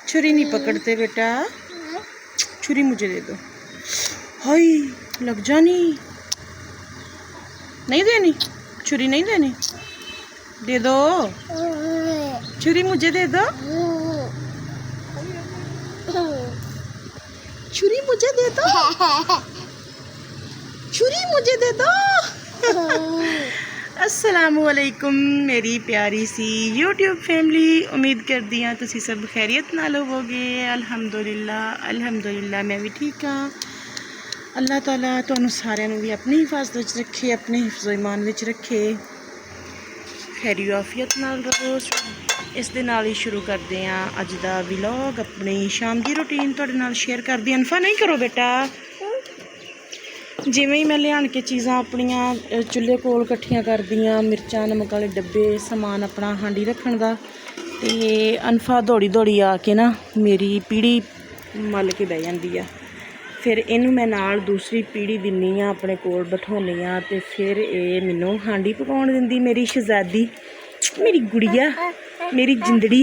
छुरी नहीं पकड़ते बेटा, छुरी मुझे दे दो। हाय लग जानी, नहीं देनी छुरी, नहीं देनी, दे दो छुरी, मुझे दे दो छुरी, मुझे दे दो छुरी, मुझे दे दो। अस्सलामुअलैकुम मेरी प्यारी सी यूट्यूब फैमिली, उम्मीद करदी हां तुसी सब खैरियत नाल होवोगे। अल्हम्दुलिल्लाह अल्हम्दुलिल्लाह मैं भी ठीक हाँ। अल्लाह ताला तुहानू सारिਆਂ ਨੂੰ भी अपनी हिफाजत विच रखे, अपने हिफ्ज़ो ईमान विच रखे, खैरी आफियत नाल रहो। इस दे नाल ही शुरू करते हैं अज दा व्लॉग। अपनी शाम की रूटीन तुहाडे नाल शेयर करदी। अनफा नहीं करो बेटा, जिवें ही मैं लियान के चीज़ां अपनियां चुल्हे कोल कट्ठियां करदियां, मिर्चां नमक वाले डब्बे, समान अपना हांडी रखण दा, ते अनफा दौड़ी दौड़ी आके ना मेरी पीढ़ी मल के बह जांदी आ। फिर इनू मैं नाल दूसरी पीढ़ी दिन्नी आ, अपने कोल बिठाउनी आ, ते फिर ये मैनू हांडी पकाउण दिंदी। मेरी शहजादी, मेरी गुड़िया, मेरी जिंदड़ी।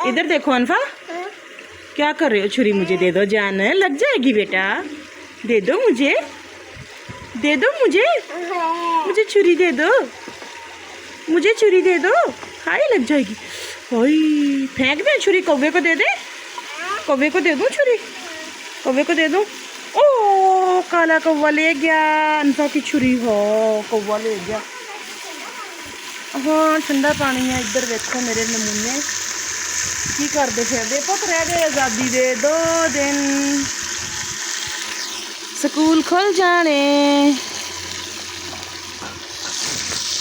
इधर देखो अनफा, क्या कर रहे हो? छुरी मुझे दे दो जान, लग जाएगी बेटा, दे दो मुझे, दे दो मुझे, मुझे छुरी दे दो, मुझे छुरी दे दो। हाय लग जाएगी, हाय फेंक दे छुरी, कौवे को दे दे, कौवे को दे दूँ छुरी, कौवे को दे दूँ। ओ काला कौवा ले गया अनफा की छुरी, हो कौवा ले गया। हाँ ठंडा पानी है। इधर देखो मेरे नमूने की करते फिरदे। पुत रह गए आज़ादी दे 2 दिन, स्कूल खुल जाने।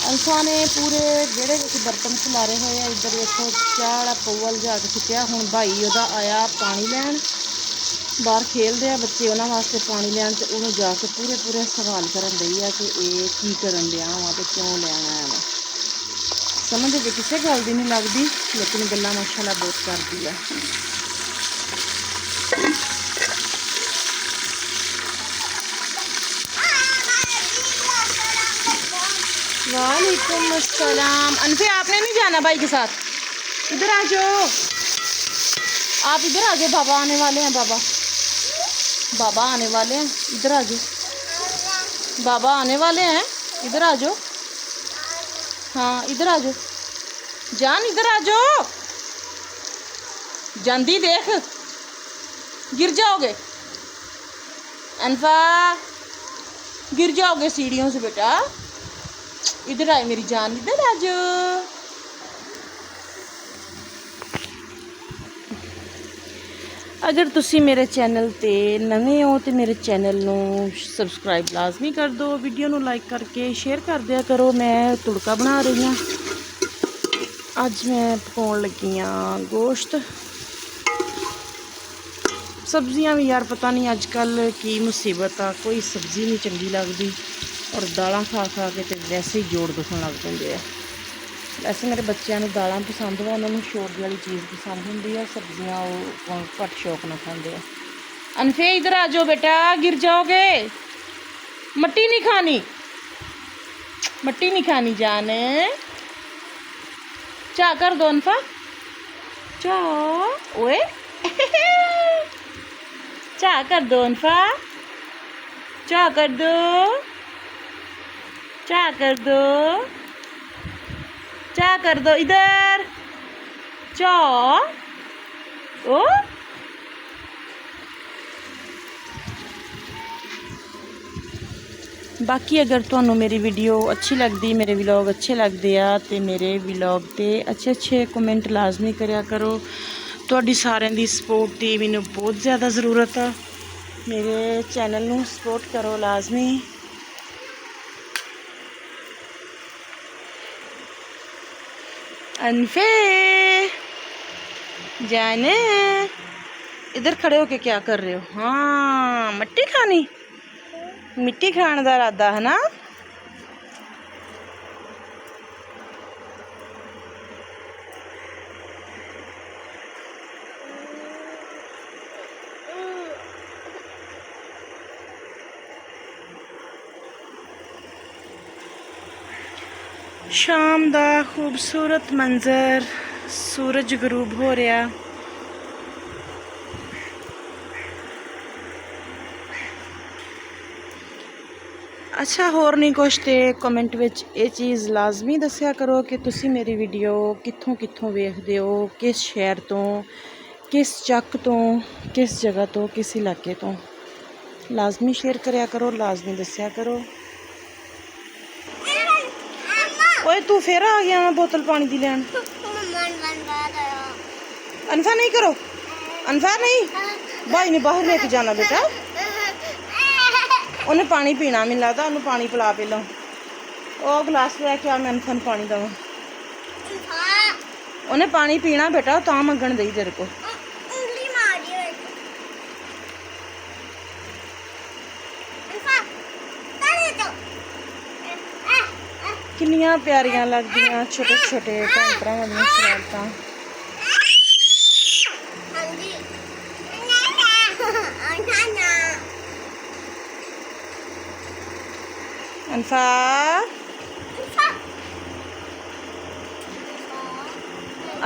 अल्फा ने पूरे जेड़े बर्तन खिलारे हुए हैं, इधर देखो चाड़ा पौवल जाके सुटिया। हुण भाई उहदा आया पानी लैन, बाहर खेलते हैं बच्चे, उन्होंने वास्ते पानी लैन, तो उन्होंने जाके पूरे पूरे सवाल करन दई है कि ये की करन दिया वा ते क्यों लैना है वा। समझ अजे किसी गल की नहीं लगती, लेकिन गल्लां माशाअल्लाह बहुत करती है। वालेकुम अस्सलाम। अनफे आपने नहीं जाना भाई के साथ, इधर आ जाओ, आप इधर आ जाओ, बाबा आने वाले हैं, बाबा बाबा आने वाले हैं, इधर आ जाओ, बाबा आने वाले हैं, इधर आ जाओ। हाँ इधर आ जाओ जान, इधर आ जाओ, जल्दी देख गिर जाओगे अनफा, गिर जाओगे सीढ़ियों से बेटा। इधर आए मेरी जान, इधर आ जाओ। अगर तुसी मेरे चैनल ते नवे हो तो मेरे चैनल नू सबसक्राइब लाजमी कर दो, वीडियो नू लाइक करके शेयर कर दिया करो। मैं तुड़का बना रही हाँ, अज मैं पकाउण लगी हाँ गोश्त। सब्जियां भी यार पता नहीं अजकल की मुसीबत आ, कोई सब्जी नहीं चंगी लगती, और दालां खा खा के तो वैसे ही जोड़ दुखन लग पैंदे आ। वैसे मेरे बच्चों को दालां पसंद वा, उन्होंने शोरदी वाली चीज़ पसंद होंगी है, सब्जियां वो घट शौक ना खाते हैं। अनफे इधर आ जाओ बेटा, गिर जाओगे, मट्टी नहीं खानी, मट्टी नहीं खानी जान। चा कर दो अनफा, चा ओए चा कर दो अनफा, चा कर दो, चा कर दो, चा कर दो, इधर चा ओ। बाकी अगर तुहानू मेरी वीडियो अच्छी लगती, मेरे व्लॉग अच्छे लगते हैं, तो मेरे व्लॉग ते अच्छे अच्छे कमेंट लाजमी करिया करो। तुहाडी सारिਆਂ दी सपोर्ट की मैनू बहुत ज़्यादा ज़रूरत है। मेरे चैनल नू सपोर्ट करो लाजमी। अनफे जाने, इधर खड़े होके क्या कर रहे हो? हाँ मिट्टी खानी, मिट्टी खाने का इरादा है ना। ਸ਼ਾਮ ਦਾ ਖੂਬਸੂਰਤ ਮੰਜ਼ਰ, ਸੂਰਜ ਗਰੂਬ ਹੋ ਰਿਹਾ। ਅੱਛਾ, ਹੋਰ ਨਹੀਂ ਕੁਛ ਤੇ ਕਮੈਂਟ ਵਿੱਚ ਇਹ ਚੀਜ਼ ਲਾਜ਼ਮੀ ਦੱਸਿਆ ਕਰੋ ਕਿ ਤੁਸੀਂ ਮੇਰੀ ਵੀਡੀਓ ਕਿੱਥੋਂ ਕਿੱਥੋਂ ਵੇਖਦੇ ਹੋ, ਕਿਸ ਸ਼ਹਿਰ ਤੋਂ, ਕਿਸ ਚੱਕ ਤੋਂ, ਕਿਸ ਜਗ੍ਹਾ ਤੋਂ, ਕਿਸ ਇਲਾਕੇ ਤੋਂ। ਲਾਜ਼ਮੀ ਸ਼ੇਅਰ ਕਰਿਆ ਕਰੋ, ਲਾਜ਼ਮੀ ਦੱਸਿਆ ਕਰੋ। ਓਏ ਤੂੰ ਫਿਰ ਆ ਗਿਆ ਵਾ ਬੋਤਲ ਪਾਣੀ ਦੀ ਲੈਣ। अनफा नहीं करो, अनफा नहीं, भाई ने बाहर लेके जाना बेटा। उन्हें पानी पीना, मैनूं लगदा उन्हें पानी पिला पहलों। वो गिलास लैके आ, मैं अनफा नूं पानी देवां। उन्हें पानी पीना बेटा, तां मंगण दई तेरे को। किन्नियां प्यारियां लगदियां छोटे छोटे भैन भरावां दियां शरारतां। अनफा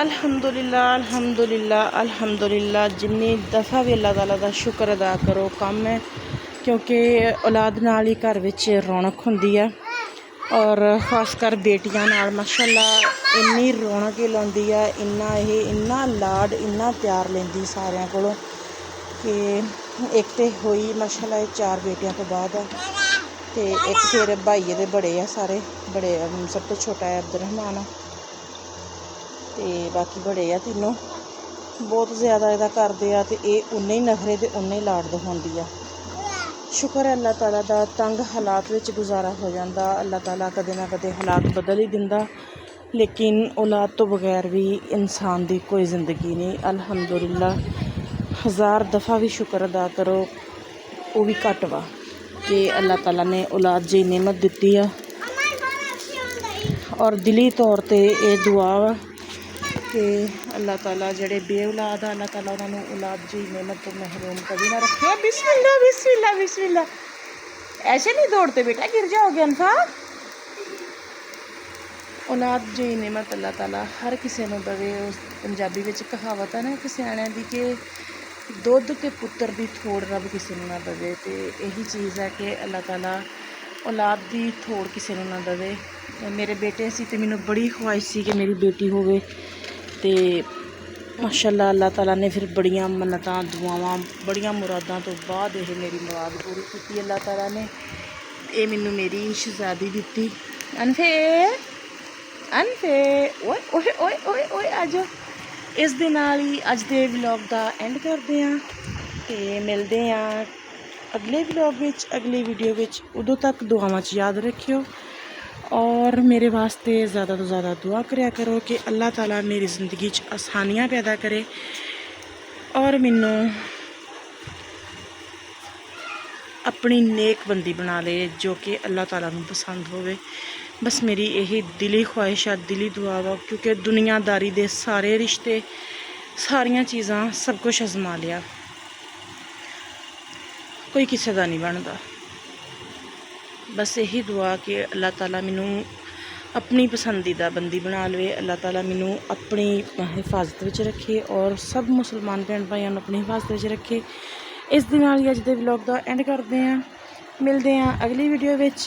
अल्हम्दुलिल्लाह अल्हम्दुलिल्लाह अल्हम्दुलिल्लाह। जिन्नी दफ़ा भी अल्लाह ताला दा शुक्र अदा करो कम है, क्योंकि औलाद नाल ही घर विच रौनक हुंदी है। और खासकर बेटियां नाल माशाअल्लाह इन्नी रौनक ही लाउंदी है, इन्ना लाड इन्ना प्यार लेंदी सारियां कोलों कि एक तो होई माशाअल्लाह 4 बेटियां तो बाद है, तो एक फिर भाईए दे बड़े आ सारे, बड़े सब तो छोटा है अब्दुल-रहमान, तो बाकी बड़े आ तीनों। बहुत ज़्यादा इहदा करदे आ, ते ये उन्ने ही नखरे ते उन्ने ही लाड दिखाउंदी आ। शुक्र है अल्लाह ताला दा, तंग हालात विच गुजारा हो जाता। अल्लाह ताला कदे ना कदे हालात बदल ही दिंदा, लेकिन औलाद तो बगैर भी इंसान दी कोई ज़िंदगी नहीं। अल्हम्दुलिल्लाह, 1000 दफ़ा भी शुक्र अदा करो वो भी घट वा कि अल्लाह ताला ने औलाद जी नेमत दिती है। और दिली तौर पर यह दुआ वा कि अल्लाह ताला जेड़े बे औलाद अल्लाह ताला उन्होंने औलाद जी नेमत तो महरूम कभी ना रखे। बिस्मिल्लाह बिस्मिल्लाह बिस्मिल्लाह, ऐसे नहीं दौड़ते बेटा, गिर जाओगे अनफा। औलाद जी नेमत अल्लाह ताला हर किसी को दवे। उस पंजाबी में कहावत है ना कि सियाणियां दी कि दुध ते पुत्र दी थोड़ रब किसी को ना दवे, तो यही चीज़ है कि अल्लाह ताला औलाद दी थोड़ किसी को ना दवे। मेरे बेटे सी तो मैनू बड़ी ख्वाहिश सी कि मेरी बेटी होवे, तो माशाअल्लाह अल्लाह ताला ने फिर बड़ियां मन्नतां दुआवां बड़ियां मुरादां तो बाद ये मेरी मुराद पूरी की अल्लाह ताला ने। ये मैनू मेरी शहजादी दिती। अनफे अनफे ओए ओए ओए ओए ओए आ जाओ। इस दे नाल ही अज दे व्लॉग दा एंड करते हैं, तो मिलते हैं अगले व्लॉग विच, अगली वीडियो विच। उदों तक दुआवां च याद रखियो और मेरे वास्ते ज़्यादा तो ज़्यादा दुआ करया करो कि अल्लाह ताला मेरी ज़िंदगी च आसानियाँ पैदा करे और मैनू अपनी नेक बंदी बना ले, जो कि अल्लाह ताला नू पसंद होवे। बस मेरी यही दिली ख्वाहिश है, दिली दुआ वा, क्योंकि दुनियादारी दे सारे रिश्ते सारियां चीज़ां सब कुछ आजमा लिया, कोई किसी का नहीं बनता। बस यही दुआ कि अल्लाह ताला मैनू अपनी पसंदीदा बंदी बना लवे, अल्लाह ताला मैनू अपनी हिफाजत विच रखे और सब मुसलमान भैन भाइयों अपनी हिफाजत विच रखे। इस दे नाल ही अज दे व्लॉग दा एंड करते हैं। मिलते हैं अगली वीडियो विच।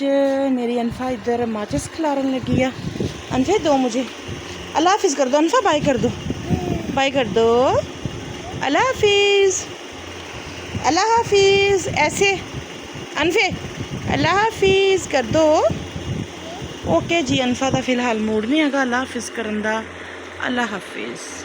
मेरी अनफा इधर माचिस खिलारन लगी है। अनफे दो मुझे, अल्लाह हाफिज़ कर दो अनफा, बाय कर दो, बाय कर दो, अल्लाह हाफिज़, अल्लाह हाफिज़। ऐसे अनफे अल्लाह हाफिज़ कर दो। ओके जी, अनफा का फ़िलहाल मूड नहीं है अल्लाह हाफिज़ करन दा। अल्लाह हाफिज़।